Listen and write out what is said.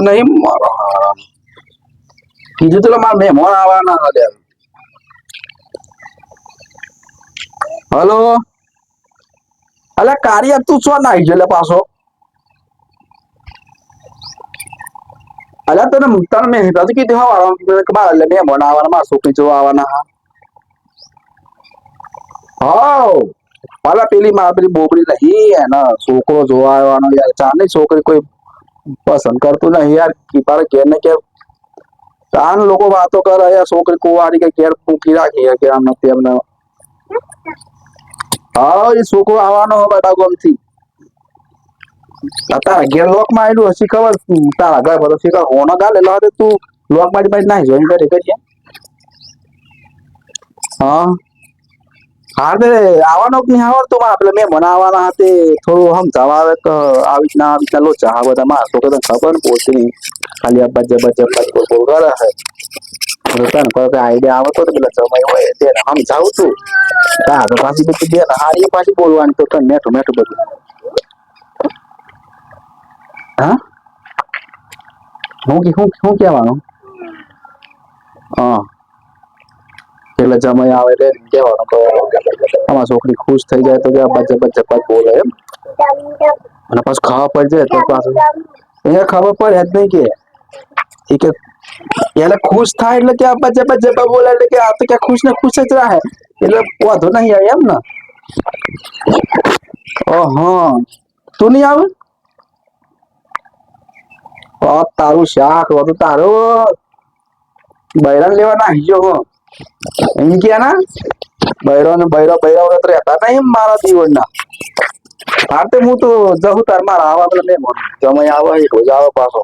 નહીં મારો કીધું તો મારા મહેમાન આવવાના હતા. હલો અલે કાર્ય તું છો નાઈ જો પાછો અલ્યા તને મેં હજી કીધું હા એટલે મહેમાન આવવાના મારા છોકરી જોવા આવવાના હા પાલા પેલી મારા પેલી બોબડી નહીં એના છોકરો જોવા આવવાનો યાર ચાંદની છોકરી કોઈ પસંદ કરતું નહીં યાર કીપારે ઘેર ને ઘેર તાન લોકો વાતો કરે યાર છોકરી કુવારી કે ઘેર મૂકી રાખી કે આમ નથી એમને હા એ છોકરો આવવાનો બધા ગમથી તારા ઘેર લોક માં આવેલું હસી ખબર તારા ઘર બધો શીખર હોનો ગાલેલો હતો તું લોક મારી પાસે નાઈ જોઈન કરી કરીએ હા હા તે આવવાનો જ નહીં આવડતું મારે પેલા મેં બનાવવાના hatte થોડું સમજાવવા આવે કે આવી રીતના લોચા આ બધા મારતો કે તને ખબર ને પોતે નહીં ખાલી આ બજે બોલ કરે છે તને કોઈ આઈડિયા આવતો તો પેલા સમય હોય તેને સમજાવું છું તા તો પાછી બધું બે હારી પાછી બોલવાની તો તને મેઠું મેઠું બધું હા શું કહેવાનું હા એટલે જમાઈ આવે એટલે કહેવાનું કે આમાં છોકરી ખુશ થઈ જાય તો કે બજે બોલે એમ અને પાછું ખાવા પડી જાય તો પાછું એને ખબર પડે જ નહીં કે એટલે ખુશ થાય એટલે કે બજે બોલે એટલે કે આ તો કે ખુશ ને ખુશ જ રહે એટલે વાંધો નહીં આવે એમ ને હા તું નહીં આવે તારું શાક હતું તારું બૈરાન લેવા નાખી ગયો એમ કે ના બૈરો રહેતા નહીં મારા જીવનના હા તો હું તો જહું તાર મારા આવા પેલા મેં જમાઈ આવે રોજ આવે પાછો